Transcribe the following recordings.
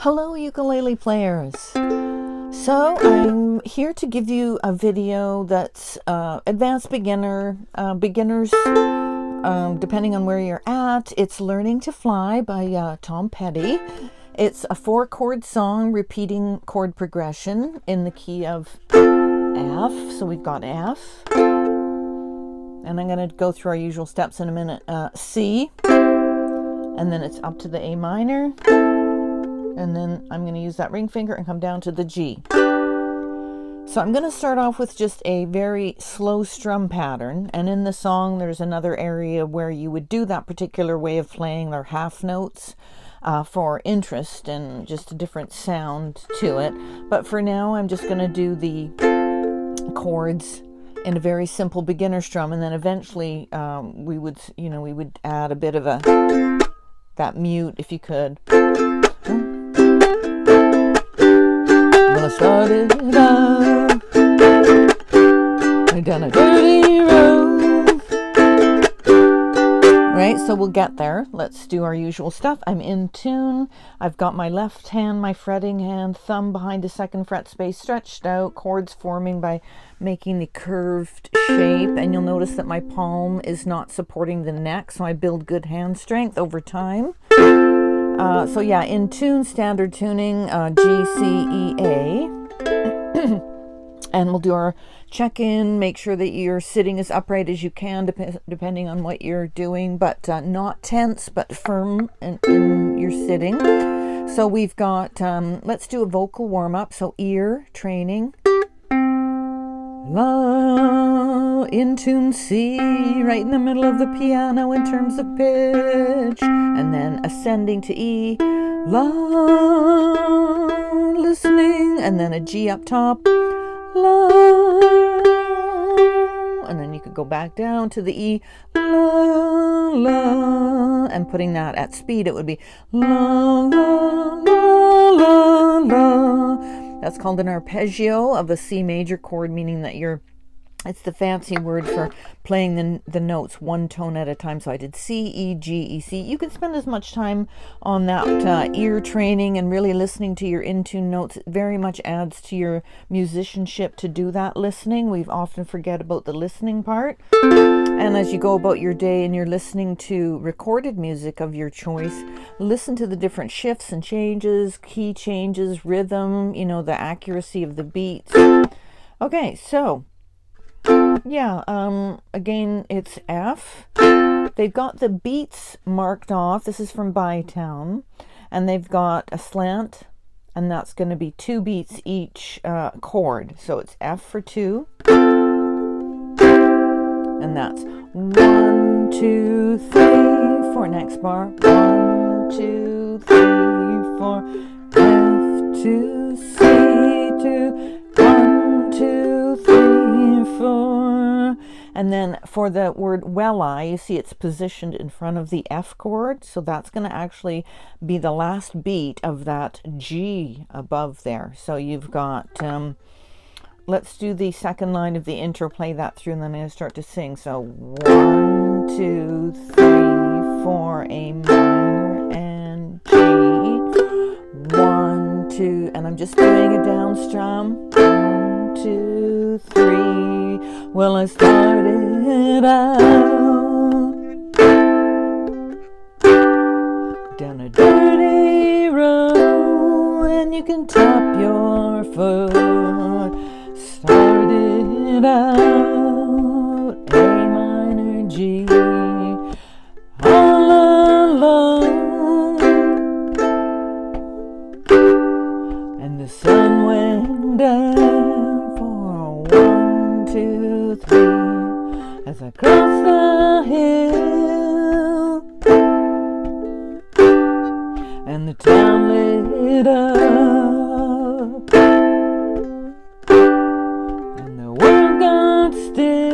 Hello ukulele players. So I'm here to give you a video that's advanced beginners, depending on where you're at. It's Learning to Fly by Tom Petty. It's a 4-chord song repeating chord progression in the key of F. So we've got F. And I'm going to go through our usual steps in a minute. C. And then it's up to the A minor. And then I'm going to use that ring finger and come down to the G. So I'm going to start off with just a very slow strum pattern. And in the song, there's another area where you would do that particular way of playing their half notes for interest and just a different sound to it. But for now, I'm just going to do the chords in a very simple beginner strum. And then eventually we would add a bit of that mute if you could. Well, I started out down a dirty road. Right, so we'll get there. Let's do our usual stuff. I'm in tune. I've got my left hand, my fretting hand, thumb behind the 2nd fret space stretched out, chords forming by making the curved shape. And you'll notice that my palm is not supporting the neck, so I build good hand strength over time. So yeah, in tune, standard tuning, G, C, E, A. And we'll do our check-in, make sure that you're sitting as upright as you can, depending on what you're doing, but not tense, but firm in your sitting. So we've got, let's do a vocal warm-up, so ear training. La, in tune C, right in the middle of the piano in terms of pitch, and then ascending to E, la, listening, and then a G up top, la, and then you could go back down to the E, la, la, and putting that at speed, it would be la, la, la, la, la. That's called an arpeggio of a C major chord, meaning that it's the fancy word for playing the notes one tone at a time. So I did C, E, G, E, C. You can spend as much time on that ear training and really listening to your in-tune notes. It very much adds to your musicianship to do that listening. We often forget about the listening part. And as you go about your day and you're listening to recorded music of your choice, listen to the different shifts and changes, key changes, rhythm, the accuracy of the beats. Okay, so yeah, again, it's F. They've got the beats marked off. This is from Bytown. And they've got a slant, and that's going to be 2 beats each chord. So it's F for 2. And that's 1, 2, 3, 4. Next bar. 1, 2, 3, 4. F2, C2. 1, 2, 3, 4. And then for the word welli, you see it's positioned in front of the F chord. So that's going to actually be the last beat of that G above there. So you've got, let's do the second line of the intro, play that through, and then I'm going to start to sing. So 1, 2, 3, 4, A minor and G. 1, 2, and I'm just doing a down strum. 1, 2, 3. Well, I started out down a dirty road, and you can tap your foot. Started out A minor G, all alone, and the sun went down for 1, 2, 3 as I crossed the hill, and the town lit up, and the world got still.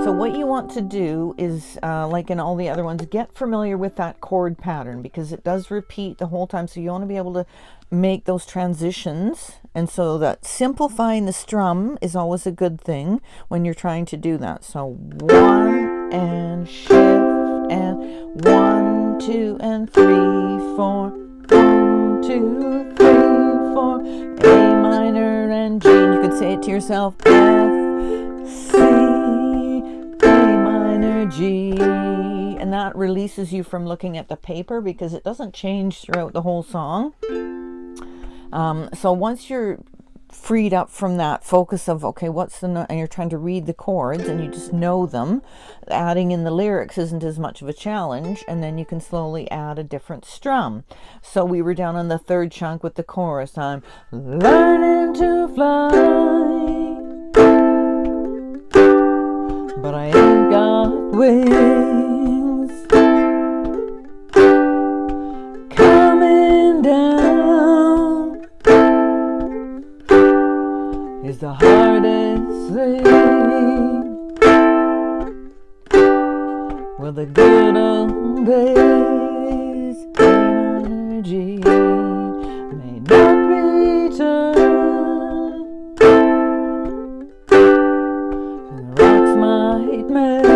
So what you want to do is, like in all the other ones, get familiar with that chord pattern, because it does repeat the whole time. So you want to be able to make those transitions. And so that simplifying the strum is always a good thing when you're trying to do that. So 1 and shift and 1, 1, 2, and 3, 4. 1, 2, 3, 4. A minor and G. And you could say it to yourself. F, C, A minor, G. And that releases you from looking at the paper because it doesn't change throughout the whole song. So once you're freed up from that focus of, okay, what's the note, and you're trying to read the chords and you just know them, adding in the lyrics isn't as much of a challenge, and then you can slowly add a different strum. So we were down on the third chunk with the chorus. I'm learning to fly, but I ain't got wings. Coming down is the hardest thing. Well, the good old days, energy may not return, and the rocks might melt,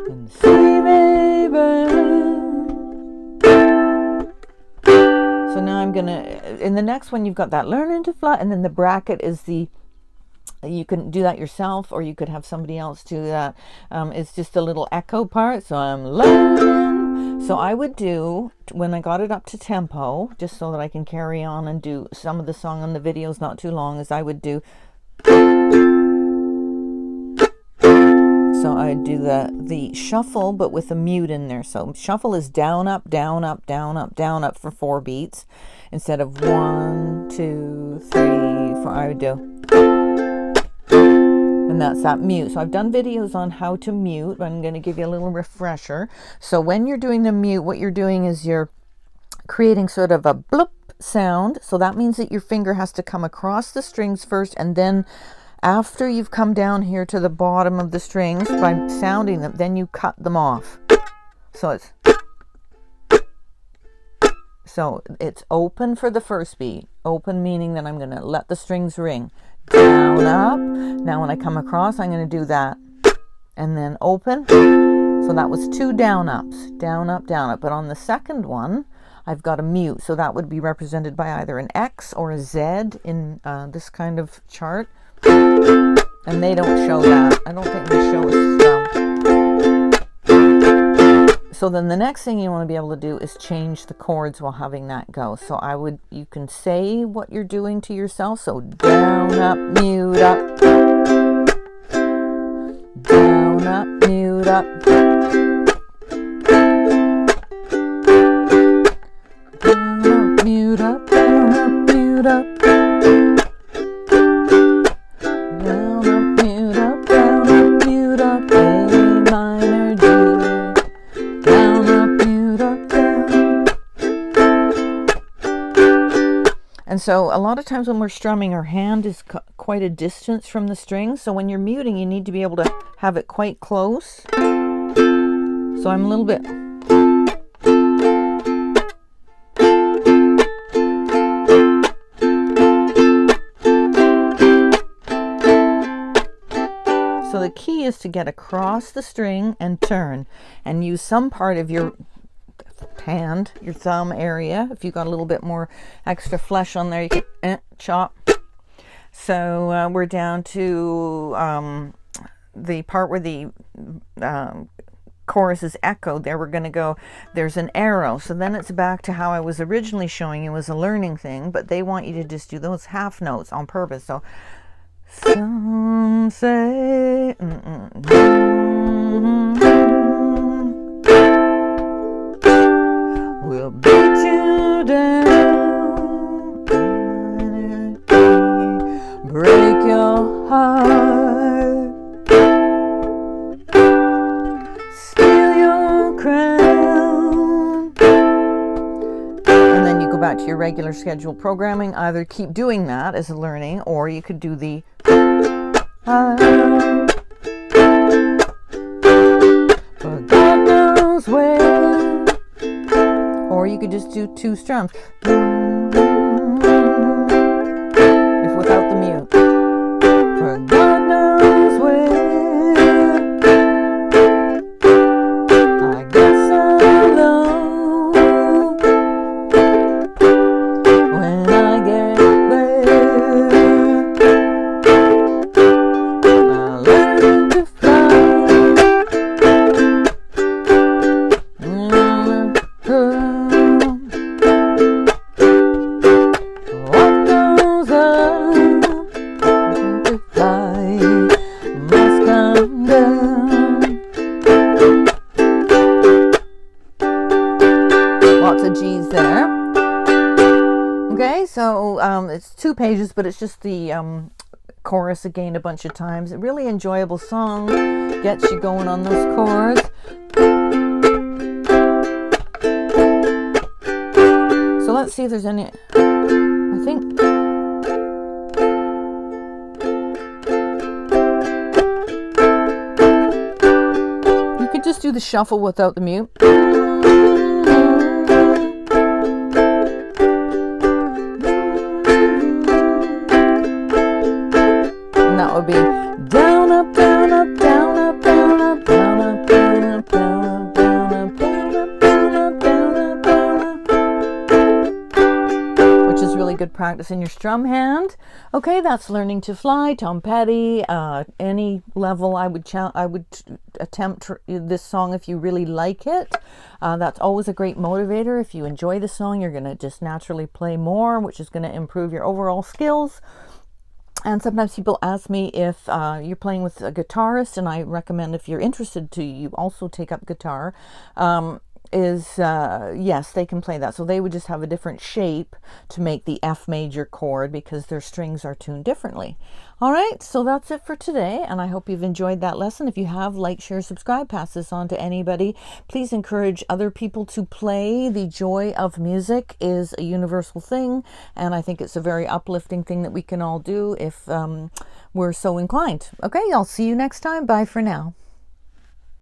and the sea may burn. So now I'm gonna, in the next one, you've got that learning to fly, and then the bracket is the, you can do that yourself, or you could have somebody else do that. It's just a little echo part. So I'm learning. So I would do, when I got it up to tempo, just so that I can carry on and do some of the song on the videos not too long, is I would do, so I'd do the shuffle, but with a mute in there. So shuffle is down, up, down, up, down, up, down, up for 4 beats. Instead of 1, 2, 3, 4, I would do, and that's that mute. So I've done videos on how to mute, but I'm going to give you a little refresher. So when you're doing the mute, what you're doing is you're creating sort of a bloop sound. So that means that your finger has to come across the strings first, and then after you've come down here to the bottom of the strings by sounding them, then you cut them off. So it's open for the first beat. Open meaning that I'm going to let the strings ring. Down, up. Now when I come across, I'm going to do that. And then open. So that was 2 down ups. Down, up, down, up. But on the second one, I've got a mute. So that would be represented by either an X or a Z in this kind of chart. And they don't show that. I don't think they show a strum. So then the next thing you want to be able to do is change the chords while having that go. So you can say what you're doing to yourself. So down, up, mute, up. Down, up, mute, up. Down, up, mute, up. Down, up, mute, up. And so a lot of times when we're strumming, our hand is quite a distance from the strings. So when you're muting, you need to be able to have it quite close. So I'm a little bit. So the key is to get across the string and turn, and use some part of your hand, your thumb area. If you've got a little bit more extra flesh on there, you can chop. So we're down to the part where the chorus is echoed. There we're going to go, there's an arrow. So then it's back to how I was originally showing you as a learning thing, but they want you to just do those half notes on purpose. So some say we'll beat you down, break your heart, steal your crown. And then you go back to your regular scheduled programming. Either keep doing that as a learning, or you could do the but God knows where. Or you could just do 2 strums. If without the mute. For God knows where. it's 2 pages, but it's just the chorus again a bunch of times. A really enjoyable song, gets you going on those chords. So let's see if there's any, I think, you could just do the shuffle without the mute. And that would be down, up, down, up, down, up, down, up, down, up, down, up, down, up, down, up, down, up, down, up, down, up, down, up, which is really good practice in your strum hand. Okay, that's Learning to Fly, Tom Petty. Any level, I would attempt this song if you really like it. That's always a great motivator. If you enjoy the song, you're going to just naturally play more, which is going to improve your overall skills. And sometimes people ask me if you're playing with a guitarist, and I recommend, if you're interested, to you also take up guitar. Yes, they can play that. So they would just have a different shape to make the F major chord because their strings are tuned differently. All right, so that's it for today, and I hope you've enjoyed that lesson. If you have, like, share, subscribe, pass this on to anybody. Please encourage other people to play. The joy of music is a universal thing, and I think it's a very uplifting thing that we can all do if we're so inclined. Okay, I'll see you next time. Bye for now.